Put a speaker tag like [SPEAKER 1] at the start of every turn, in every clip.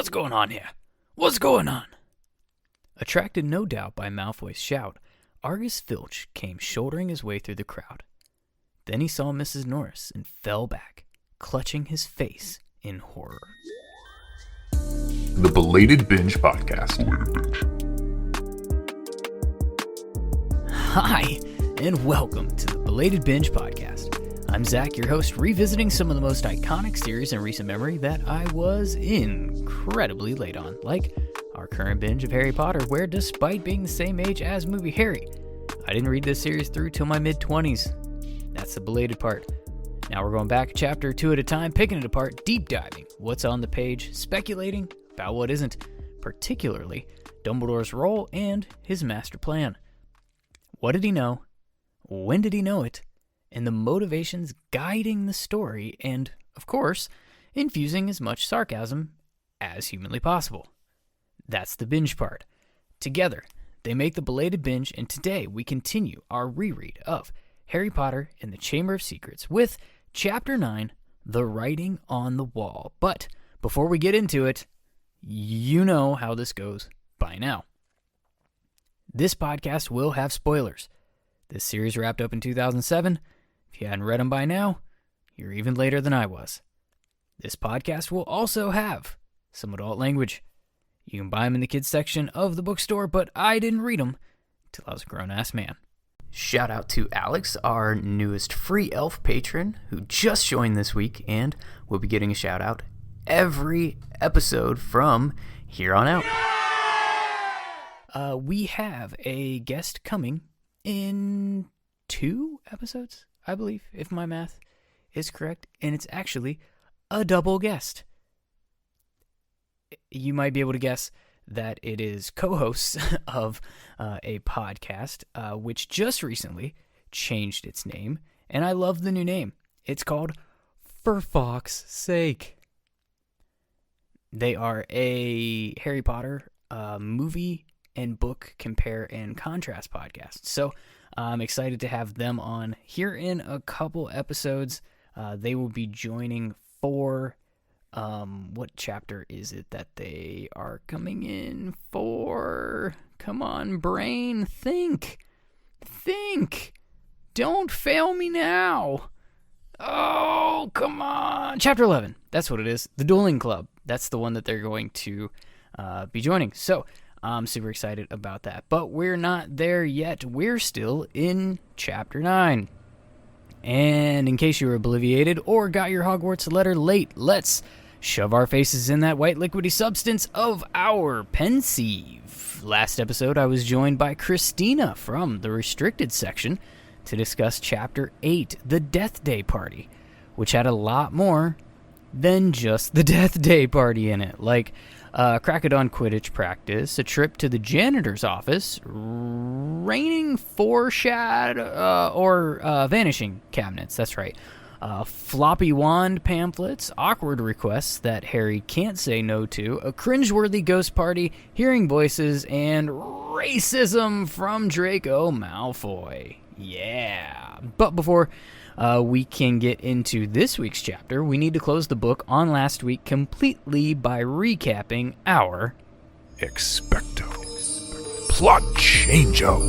[SPEAKER 1] What's going on here? What's going on? Attracted no doubt by Malfoy's shout, Argus Filtch came shouldering his way through the crowd. Then he saw Mrs. Norris and fell back, clutching his face in horror.
[SPEAKER 2] The Belated Binge Podcast.
[SPEAKER 1] Hi, and welcome to the Belated Binge Podcast. I'm Zach, your host, revisiting some of the most iconic series in recent memory that I was incredibly late on, like our current binge of Harry Potter, where despite being the same age as movie Harry, I didn't read this series through till my mid-20s. That's the belated part. Now we're going back chapter 2 at a time, picking it apart, deep diving what's on the page, speculating about what isn't, particularly Dumbledore's role and his master plan. What did he know? When did he know it? And the motivations guiding the story and, of course, infusing as much sarcasm as humanly possible. That's the binge part. Together, they make the belated binge, and today we continue our reread of Harry Potter and the Chamber of Secrets with Chapter 9, The Writing on the Wall. But before we get into it, you know how this goes by now. This podcast will have spoilers. This series wrapped up in 2007. If you hadn't read them by now, you're even later than I was. This podcast will also have some adult language. You can buy them in the kids section of the bookstore, but I didn't read them until I was a grown-ass man. Shout out to Alex, our newest free elf patron, who just joined this week and will be getting a shout out every episode from here on out. We have a guest coming in 2 episodes, I believe, if my math is correct, and it's actually a double guest. You might be able to guess that it is co-hosts of a podcast, which just recently changed its name, and I love the new name. It's called For Fox's Sake. They are a Harry Potter movie and book compare and contrast podcast. So I'm excited to have them on here in a couple episodes. They will be joining for, what chapter is it that they are coming in for? Come on, brain, think. Don't fail me now. Oh, come on. Chapter 11, that's what it is. The Dueling Club. That's the one that they're going to be joining. So I'm super excited about that. But we're not there yet. We're still in Chapter 9. And in case you were obliviated or got your Hogwarts letter late, let's shove our faces in that white liquidy substance of our Pensieve. Last episode, I was joined by Christina from the Restricted section to discuss Chapter 8, The Death Day Party, which had a lot more than just the Death Day Party in it, like Crackadon Quidditch practice, a trip to the janitor's office, raining vanishing cabinets, that's right, floppy wand pamphlets, awkward requests that Harry can't say no to, a cringeworthy ghost party, hearing voices, and racism from Draco Malfoy. Yeah. But before we can get into this week's chapter, we need to close the book on last week completely by recapping our
[SPEAKER 2] Expecto Plot Change-O.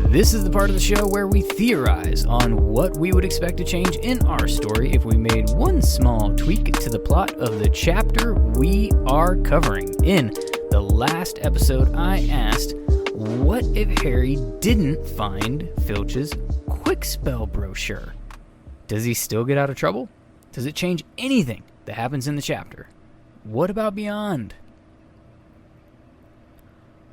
[SPEAKER 1] This is the part of the show where we theorize on what we would expect to change in our story if we made one small tweak to the plot of the chapter we are covering. In the last episode, I asked, what if Harry didn't find Filch's quick spell brochure? Does he still get out of trouble? Does it change anything that happens in the chapter? What about beyond?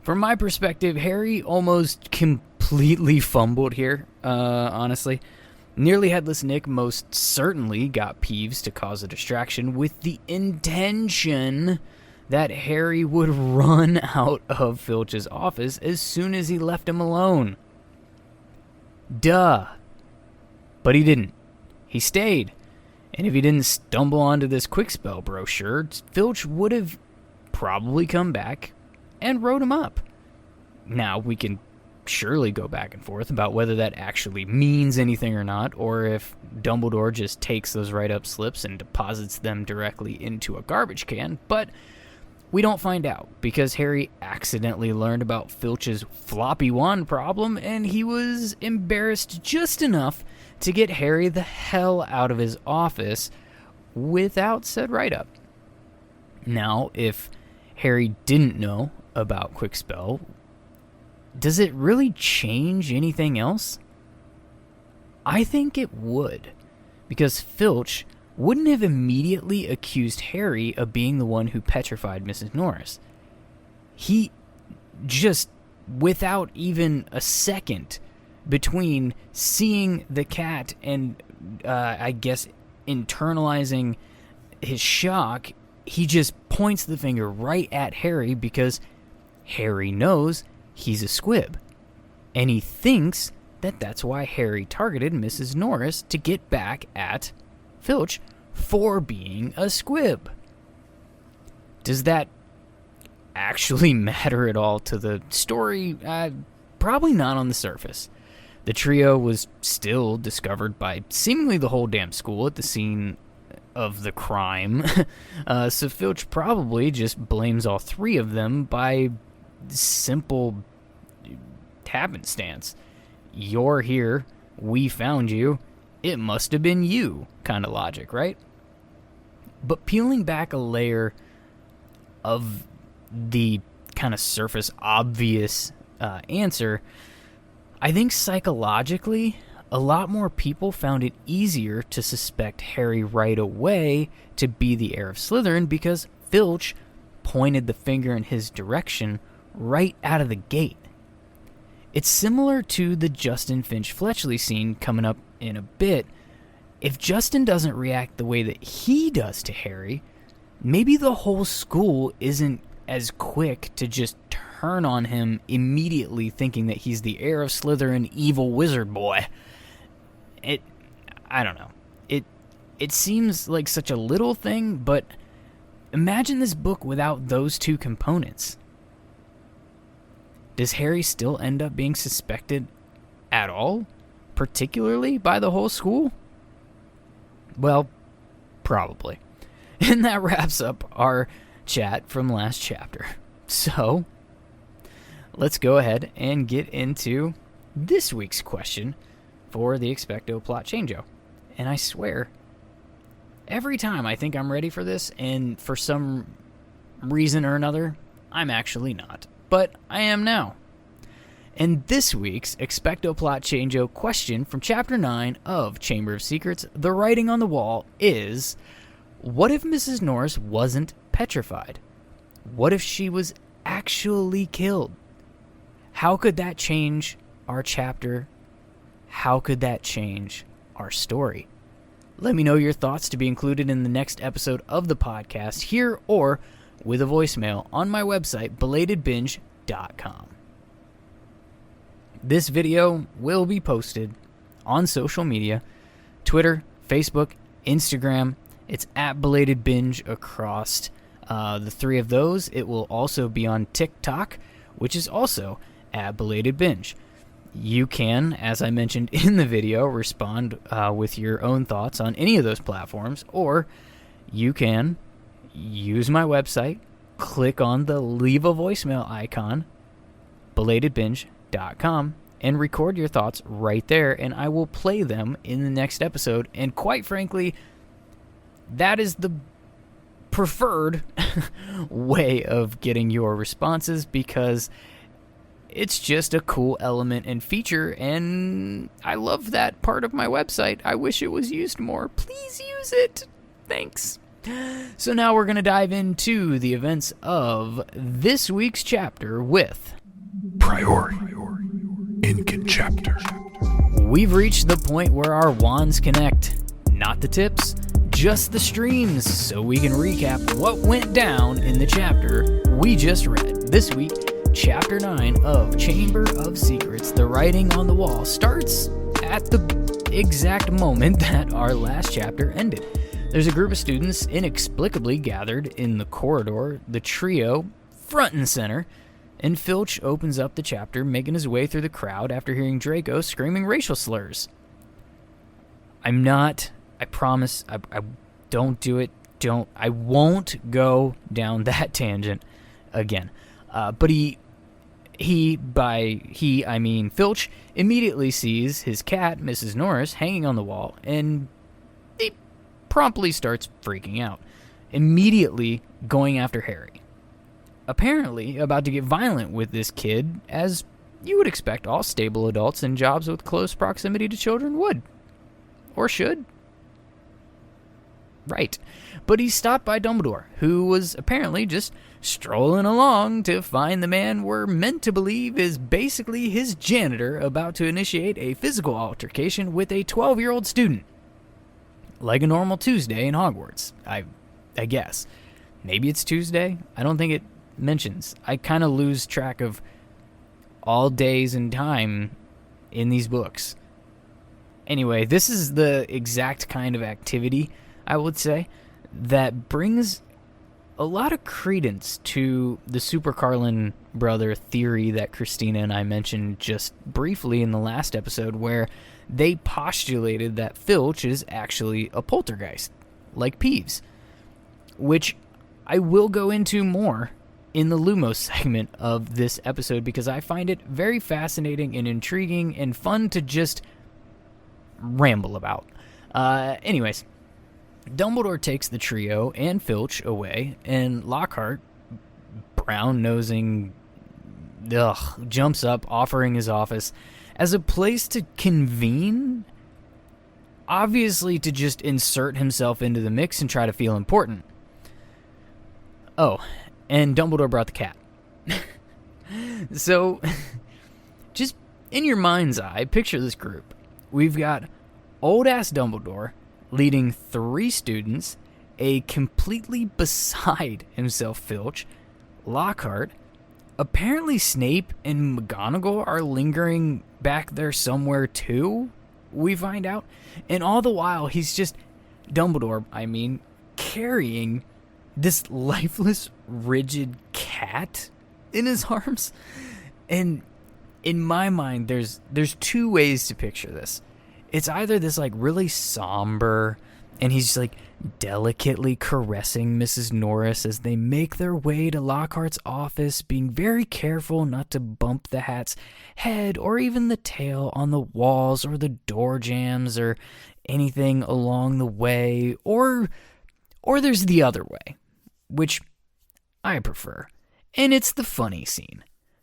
[SPEAKER 1] From my perspective, Harry almost completely fumbled here, honestly. Nearly Headless Nick most certainly got Peeves to cause a distraction with the intention that Harry would run out of Filch's office as soon as he left him alone. Duh. But he didn't. He stayed. And if he didn't stumble onto this quick spell brochure, Filch would have probably come back and wrote him up. Now, we can surely go back and forth about whether that actually means anything or not, or if Dumbledore just takes those write-up slips and deposits them directly into a garbage can, but we don't find out, because Harry accidentally learned about Filch's floppy wand problem, and he was embarrassed just enough to get Harry the hell out of his office without said write-up. Now, if Harry didn't know about Quickspell, does it really change anything else? I think it would, because Filch wouldn't have immediately accused Harry of being the one who petrified Mrs. Norris. He just, without even a second between seeing the cat and, I guess, internalizing his shock, he just points the finger right at Harry because Harry knows he's a squib. And he thinks that that's why Harry targeted Mrs. Norris to get back at Filch for being a squib. Does that actually matter at all to the story? Probably not on the surface. The trio was still discovered by seemingly the whole damn school at the scene of the crime. So Filch probably just blames all three of them by simple happenstance. You're here, we found you, it must have been you kind of logic, right? But peeling back a layer of the kind of surface obvious answer, I think psychologically a lot more people found it easier to suspect Harry right away to be the heir of Slytherin because Filch pointed the finger in his direction right out of the gate. It's similar to the Justin Finch-Fletchley scene coming up in a bit. If Justin doesn't react the way that he does to Harry, maybe the whole school isn't as quick to just turn on him immediately thinking that he's the heir of Slytherin, evil wizard boy. I don't know. It seems like such a little thing, but imagine this book without those two components. Does Harry still end up being suspected at all, particularly by the whole school? Well, probably. And that wraps up our chat from last chapter. So, let's go ahead and get into this week's question for the Expecto Plot Changeo. And I swear, every time I think I'm ready for this, and for some reason or another, I'm actually not. But I am now. And this week's Expecto Plot Changeo question from Chapter 9 of Chamber of Secrets, The Writing on the Wall, is, what if Mrs. Norris wasn't petrified? What if she was actually killed? How could that change our chapter? How could that change our story? Let me know your thoughts to be included in the next episode of the podcast here or with a voicemail on my website, belatedbinge.com. This video will be posted on social media, Twitter, Facebook, Instagram. It's at belatedbinge across the three of those. It will also be on TikTok, which is also at belatedbinge. You can, as I mentioned in the video, respond with your own thoughts on any of those platforms, or you can use my website, click on the leave a voicemail icon, belatedbinge.com, and record your thoughts right there, and I will play them in the next episode. And quite frankly, that is the preferred way of getting your responses, because it's just a cool element and feature, and I love that part of my website. I wish it was used more. Please use it. Thanks. So now we're going to dive into the events of this week's chapter with
[SPEAKER 2] Priority in chapter.
[SPEAKER 1] We've reached the point where our wands connect. Not the tips, just the streams, so we can recap what went down in the chapter we just read. This week, Chapter 9 of Chamber of Secrets, The Writing on the Wall, starts at the exact moment that our last chapter ended. There's a group of students inexplicably gathered in the corridor, the trio front and center, and Filch opens up the chapter, making his way through the crowd after hearing Draco screaming racial slurs. I promise, I don't do it. I won't go down that tangent again. But I mean Filch, immediately sees his cat, Mrs. Norris, hanging on the wall, and he promptly starts freaking out, immediately going after Harry. Apparently about to get violent with this kid, as you would expect all stable adults in jobs with close proximity to children would. Or should. Right. But he's stopped by Dumbledore, who was apparently just strolling along to find the man we're meant to believe is basically his janitor about to initiate a physical altercation with a 12-year-old student. Like a normal Tuesday in Hogwarts, I guess. Maybe it's Tuesday? I don't think it mentions. I kind of lose track of all days and time in these books. Anyway, this is the exact kind of activity, I would say, that brings a lot of credence to the Super Carlin brother theory that Christina and I mentioned just briefly in the last episode, where they postulated that Filch is actually a poltergeist, like Peeves, which I will go into more in the Lumos segment of this episode, because I find it very fascinating and intriguing and fun to just ramble about. Anyways, Dumbledore takes the trio and Filch away, and Lockhart, brown-nosing, jumps up, offering his office as a place to convene, obviously to just insert himself into the mix and try to feel important. Oh, and Dumbledore brought the cat. So, just in your mind's eye, picture this group. We've got old-ass Dumbledore leading 3 students, a completely beside himself Filch, Lockhart. Apparently Snape and McGonagall are lingering back there somewhere too, we find out. And all the while, he's just, Dumbledore, carrying this lifeless, rigid cat in his arms. And in my mind, there's 2 ways to picture this. It's either this like really somber, and he's like delicately caressing Mrs. Norris as they make their way to Lockhart's office, being very careful not to bump the hat's head or even the tail on the walls or the door jambs or anything along the way, or there's the other way, which I prefer, and it's the funny scene.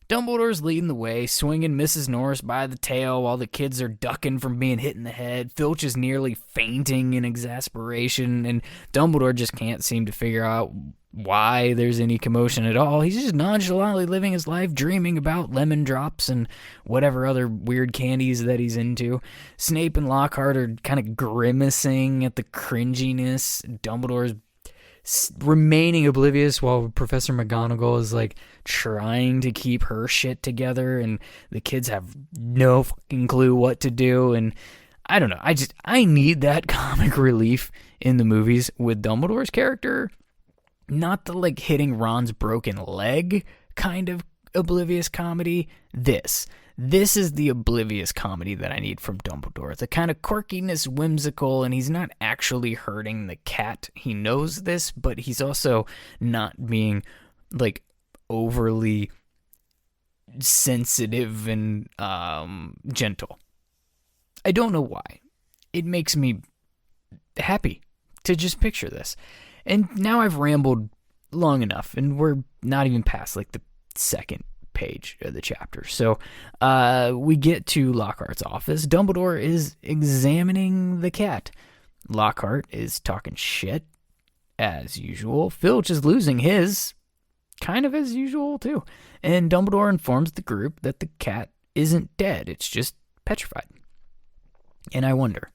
[SPEAKER 1] Dumbledore's leading the way, swinging Mrs. Norris by the tail while the kids are ducking from being hit in the head. Filch is nearly fainting in exasperation, and Dumbledore just can't seem to figure out why there's any commotion at all. He's just nonchalantly living his life, dreaming about lemon drops and whatever other weird candies that he's into. Snape and Lockhart are kind of grimacing at the cringiness. Dumbledore's remaining oblivious while Professor McGonagall is like trying to keep her shit together, and the kids have no fucking clue what to do. And I don't know, I need that comic relief in the movies with Dumbledore's character, not the like hitting Ron's broken leg kind of oblivious comedy. This is the oblivious comedy that I need from Dumbledore. The kind of quirkiness, whimsical, and he's not actually hurting the cat. He knows this, but he's also not being, like, overly sensitive and gentle. I don't know why. It makes me happy to just picture this. And now I've rambled long enough, and we're not even past, like, the second page of the chapter. So we get to Lockhart's office. Dumbledore is examining the cat. Lockhart is talking shit as usual. Filch is losing his, kind of as usual too. And Dumbledore informs the group that the cat isn't dead, it's just petrified. And I wonder,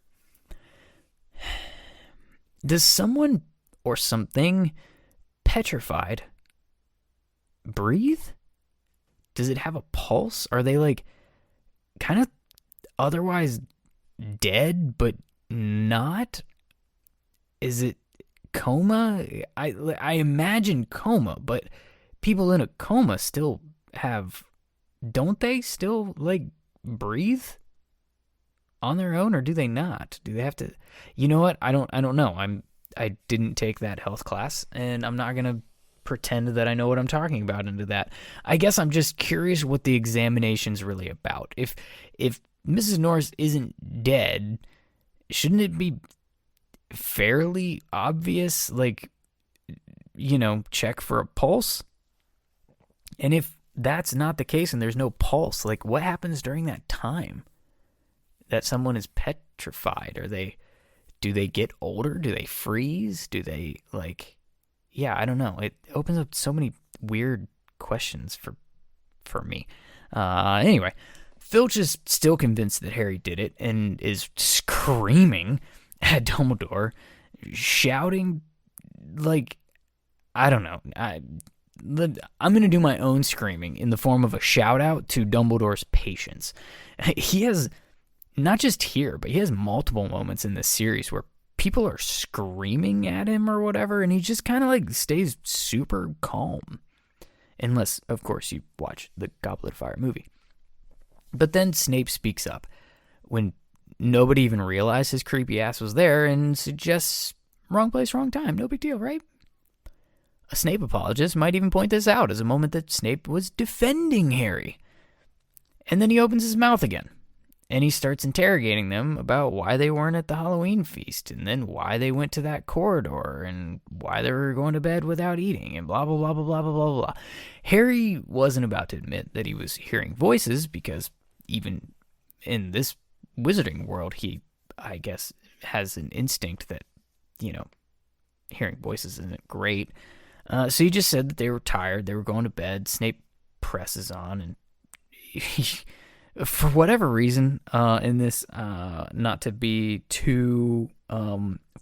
[SPEAKER 1] does someone or something petrified breathe? Does it have a pulse? Are they like kind of otherwise dead but not? Is it coma? I imagine coma, but people in a coma still don't they still, like, breathe on their own, or do they not? Do they have to? You know what? I don't know. I didn't take that health class, and I'm not gonna pretend that I know what I'm talking about into that. I guess I'm just curious what the examination's really about. If Mrs. Norris isn't dead, shouldn't it be fairly obvious? Like, check for a pulse. And if that's not the case and there's no pulse, like, what happens during that time that someone is petrified? Do they get older? Do they freeze? Do they, like, yeah, I don't know. It opens up so many weird questions for me. Anyway, Filtch is still convinced that Harry did it and is screaming at Dumbledore, shouting, like, I don't know. I'm going to do my own screaming in the form of a shout out to Dumbledore's patience. He has, not just here, but he has multiple moments in this series where people are screaming at him or whatever, and he just kind of, like, stays super calm. Unless, of course, you watch the Goblet of Fire movie. But then Snape speaks up when nobody even realized his creepy ass was there and suggests wrong place, wrong time. No big deal, right? A Snape apologist might even point this out as a moment that Snape was defending Harry. And then he opens his mouth again, and he starts interrogating them about why they weren't at the Halloween feast, and then why they went to that corridor, and why they were going to bed without eating, and blah, blah, blah, blah, blah, blah, blah, blah. Harry wasn't about to admit that he was hearing voices, because even in this wizarding world, he, I guess, has an instinct that, hearing voices isn't great. So he just said that they were tired, they were going to bed. Snape presses on, and he, for whatever reason, in this, not to be too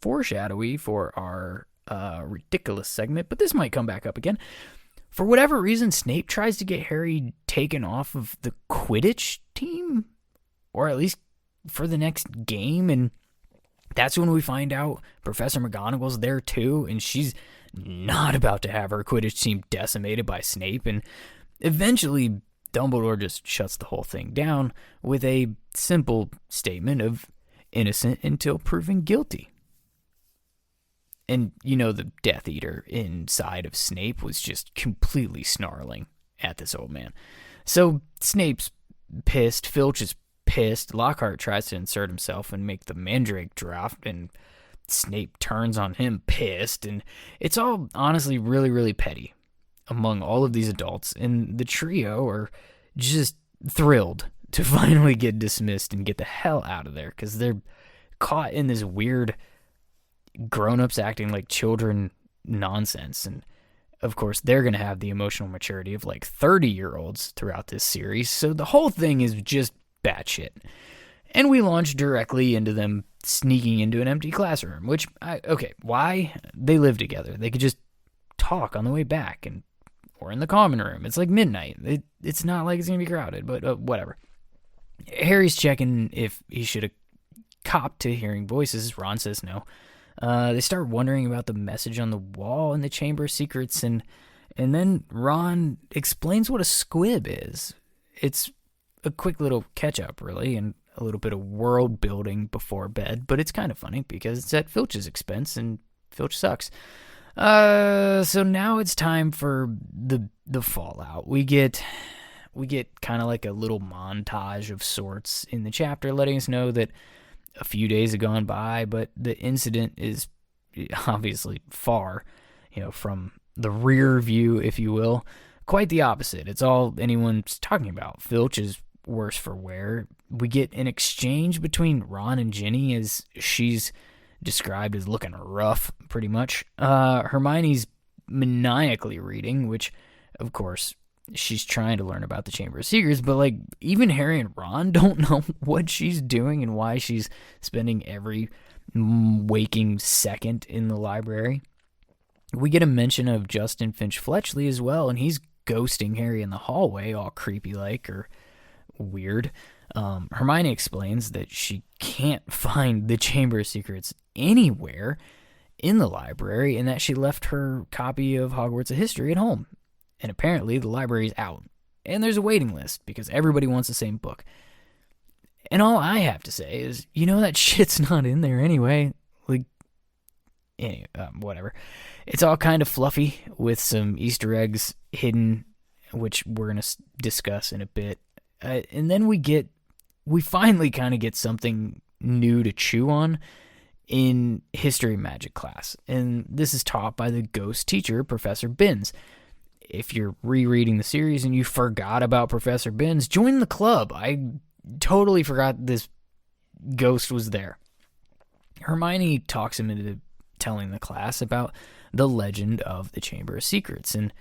[SPEAKER 1] foreshadowy for our Riddikulus segment, but this might come back up again. For whatever reason, Snape tries to get Harry taken off of the Quidditch team, or at least for the next game, and that's when we find out Professor McGonagall's there too, and she's not about to have her Quidditch team decimated by Snape, and eventually Dumbledore just shuts the whole thing down with a simple statement of innocent until proven guilty. And, the Death Eater inside of Snape was just completely snarling at this old man. So Snape's pissed, Filch is pissed, Lockhart tries to insert himself and make the Mandrake drop, and Snape turns on him pissed, and it's all honestly really, really petty among all of these adults, and the trio are just thrilled to finally get dismissed and get the hell out of there, because they're caught in this weird grown-ups acting like children nonsense, and of course they're going to have the emotional maturity of like 30-year-olds throughout this series, so the whole thing is just batshit. And we launch directly into them sneaking into an empty classroom, which, why? They live together. They could just talk on the way back, or in the common room. It's like midnight. It's not like it's going to be crowded, but whatever. Harry's checking if he should have copped to hearing voices. Ron says no. They start wondering about the message on the wall in the Chamber of Secrets, and then Ron explains what a squib is. It's a quick little catch-up, really, and a little bit of world building before bed, but it's kind of funny because it's at Filch's expense, and Filch sucks. So now it's time for the fallout. We get kind of like a little montage of sorts in the chapter, letting us know that a few days have gone by, but the incident is obviously far, from the rear view, if you will. Quite the opposite. It's all anyone's talking about. Filch is worse for wear. We get an exchange between Ron and Ginny, as she's described as looking rough, pretty much. Hermione's maniacally reading, which, of course, she's trying to learn about the Chamber of Secrets, but, like, even Harry and Ron don't know what she's doing and why she's spending every waking second in the library. We get a mention of Justin Finch Fletchley as well, and he's ghosting Harry in the hallway, all creepy-like or weird. Hermione explains that she can't find the Chamber of Secrets anywhere in the library, and that she left her copy of Hogwarts of History at home. And apparently the library's out, and there's a waiting list because everybody wants the same book. And all I have to say is, that shit's not in there anyway. Whatever. It's all kind of fluffy with some Easter eggs hidden, which we're going to discuss in a bit. And then we finally kind of get something new to chew on in history magic class. And this is taught by the ghost teacher, Professor Binns. If you're rereading the series and you forgot about Professor Binns, join the club. I totally forgot this ghost was there. Hermione talks him into telling the class about the legend of the Chamber of Secrets. And,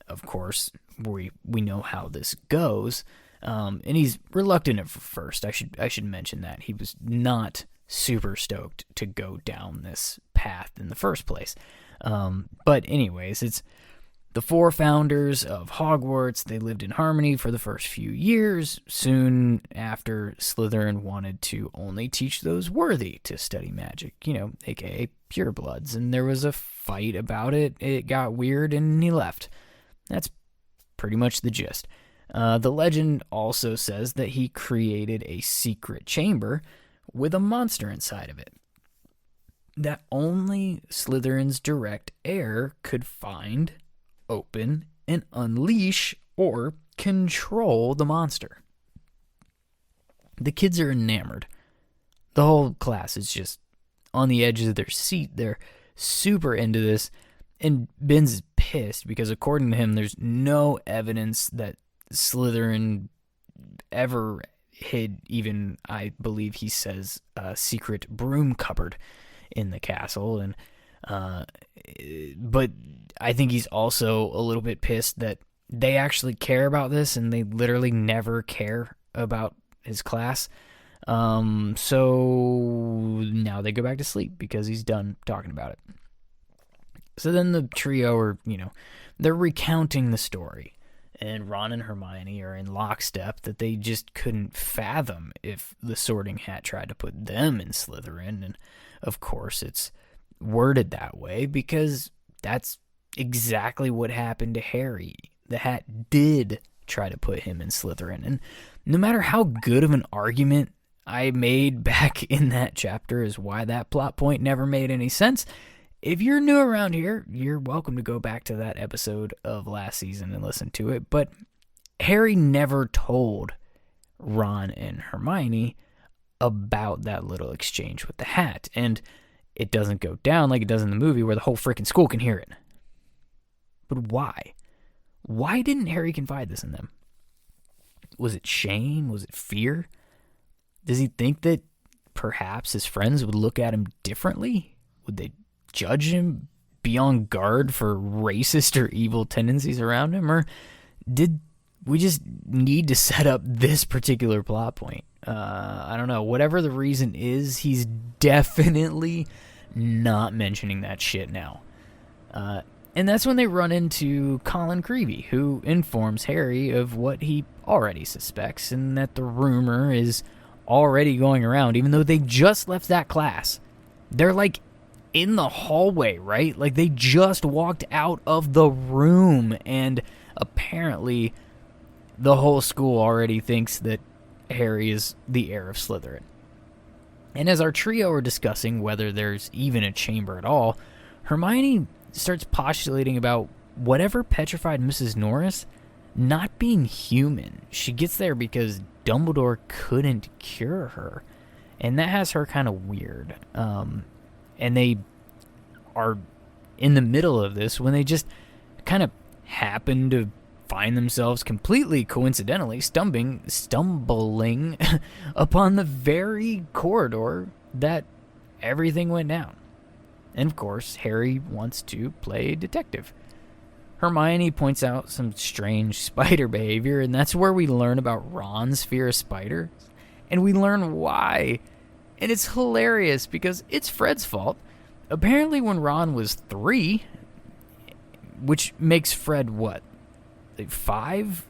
[SPEAKER 1] of course, we know how this goes. And he's reluctant at first. I should mention that. He was not super stoked to go down this path in the first place. But anyways, it's the 4 founders of Hogwarts. They lived in harmony for the first few years. Soon after, Slytherin wanted to only teach those worthy to study magic, aka purebloods. And there was a fight about it. It got weird and he left. That's pretty much the gist. The legend also says that he created a secret chamber with a monster inside of it that only Slytherin's direct heir could find, open, and unleash or control the monster. The kids are enamored. The whole class is just on the edge of their seat. They're super into this, and Binns is pissed because according to him, there's no evidence that Slytherin ever hid even, I believe he says, a secret broom cupboard in the castle. And but I think he's also a little bit pissed that they actually care about this and they literally never care about his class. So now they go back to sleep because he's done talking about it. So then the trio are, they're recounting the story. And Ron and Hermione are in lockstep that they just couldn't fathom if the Sorting Hat tried to put them in Slytherin. And, of course, it's worded that way because that's exactly what happened to Harry. The Hat did try to put him in Slytherin. And no matter how good of an argument I made back in that chapter as why that plot point never made any sense, if you're new around here, you're welcome to go back to that episode of last season and listen to it. But Harry never told Ron and Hermione about that little exchange with the Hat. And it doesn't go down like it does in the movie where the whole freaking school can hear it. But why? Why didn't Harry confide this in them? Was it shame? Was it fear? Does he think that perhaps his friends would look at him differently? Would they judge him, be on guard for racist or evil tendencies around him? Or did we just need to set up this particular plot point? I don't know. Whatever the reason is, he's definitely not mentioning that shit now. And that's when they run into Colin Creevey, who informs Harry of what he already suspects and that the rumor is already going around, even though they just left that class. They're like in the hallway, right? Like they just walked out of the room, and apparently the whole school already thinks that Harry is the heir of Slytherin. And as our trio are discussing whether there's even a chamber at all, Hermione starts postulating about whatever petrified Mrs. Norris not being human. She gets there because Dumbledore couldn't cure her, and that has her kind of weird. And they are in the middle of this when they just kind of happen to find themselves completely coincidentally stumbling upon the very corridor that everything went down. And of course, Harry wants to play detective. Hermione points out some strange spider behavior, and that's where we learn about Ron's fear of spiders. And we learn why. And it's hilarious because it's Fred's fault. Apparently when Ron was 3, which makes Fred what? Like 5?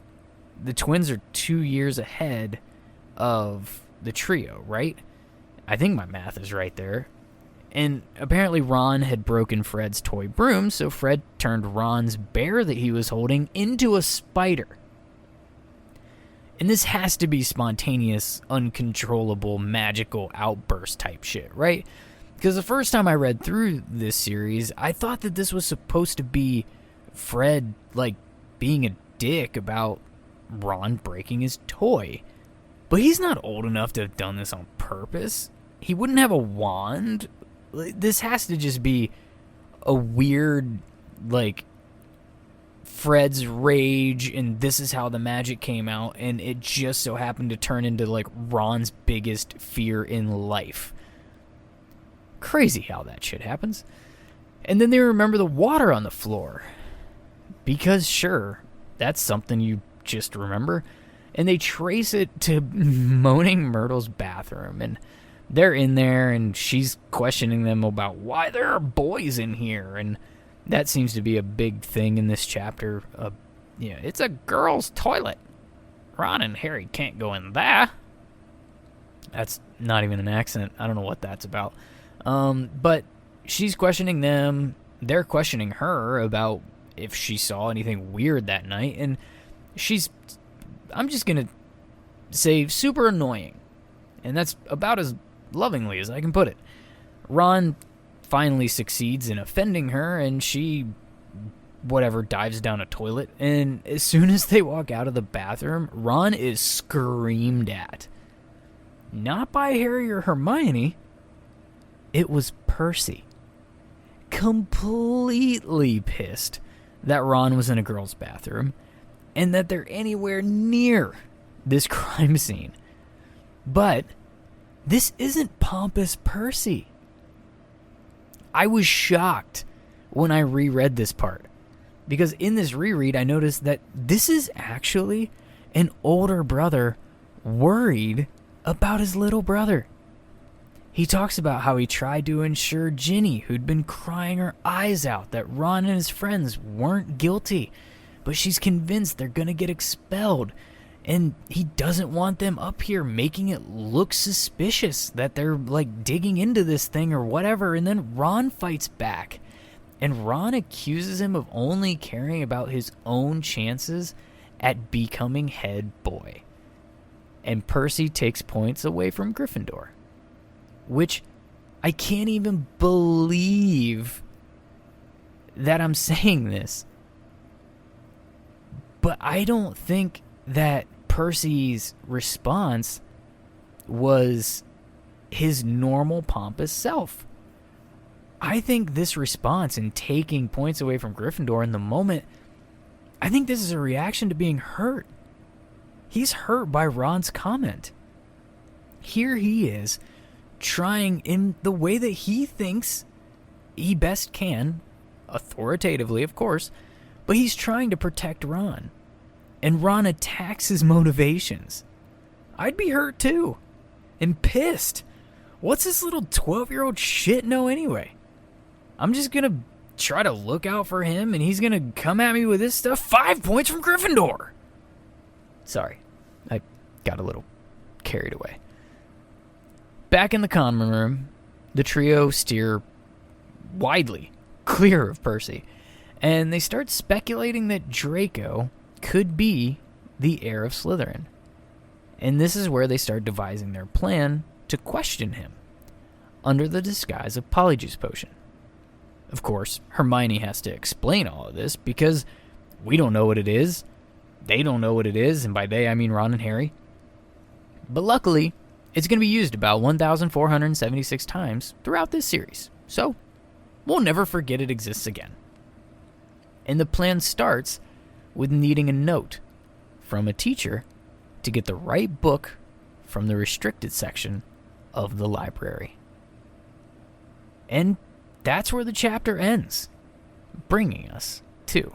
[SPEAKER 1] The twins are 2 years ahead of the trio, right? I think my math is right there. And apparently Ron had broken Fred's toy broom, so Fred turned Ron's bear that he was holding into a spider. And this has to be spontaneous, uncontrollable, magical outburst type shit, right? Because the first time I read through this series, I thought that this was supposed to be Fred, like, being a dick about Ron breaking his toy. But he's not old enough to have done this on purpose. He wouldn't have a wand. This has to just be a weird, like, Fred's rage, and this is how the magic came out, and it just so happened to turn into, like, Ron's biggest fear in life. Crazy how that shit happens. And then they remember the water on the floor. Because, sure, that's something you just remember. And they trace it to Moaning Myrtle's bathroom, and they're in there, and she's questioning them about why there are boys in here, and that seems to be a big thing in this chapter. It's a girl's toilet. Ron and Harry can't go in there. That's not even an accent. I don't know what that's about. But she's questioning them. They're questioning her about if she saw anything weird that night. And she's, I'm just going to say, super annoying. And that's about as lovingly as I can put it. Ron finally succeeds in offending her, and she, dives down a toilet. And as soon as they walk out of the bathroom, Ron is screamed at. Not by Harry or Hermione. It was Percy. Completely pissed that Ron was in a girl's bathroom and that they're anywhere near this crime scene. But this isn't pompous Percy. I was shocked when I reread this part, because in this reread I noticed that this is actually an older brother worried about his little brother. He talks about how he tried to ensure Ginny, who'd been crying her eyes out, that Ron and his friends weren't guilty, but she's convinced they're going to get expelled. And he doesn't want them up here, making it look suspicious that they're, like, digging into this thing or whatever. And then Ron fights back. And Ron accuses him of only caring about his own chances at becoming head boy. And Percy takes points away from Gryffindor. Which I can't even believe that I'm saying this. But I don't think that Percy's response was his normal pompous self. I think this response in taking points away from Gryffindor in the moment, I think this is a reaction to being hurt. He's hurt by Ron's comment. Here he is, trying in the way that he thinks he best can, authoritatively, of course, but he's trying to protect Ron. And Ron attacks his motivations. I'd be hurt too. And pissed. What's this little 12-year-old shit know anyway? I'm just going to try to look out for him, and he's going to come at me with this stuff. 5 points from Gryffindor. Sorry, I got a little carried away. Back in the common room, the trio steer widely clear of Percy, and they start speculating that Draco could be the heir of Slytherin. And this is where they start devising their plan to question him, under the disguise of Polyjuice Potion. Of course, Hermione has to explain all of this, because we don't know what it is, they don't know what it is, and by they I mean Ron and Harry. But luckily, it's going to be used about 1,476 times throughout this series, so we'll never forget it exists again. And the plan starts with needing a note from a teacher to get the right book from the restricted section of the library. And that's where the chapter ends, bringing us to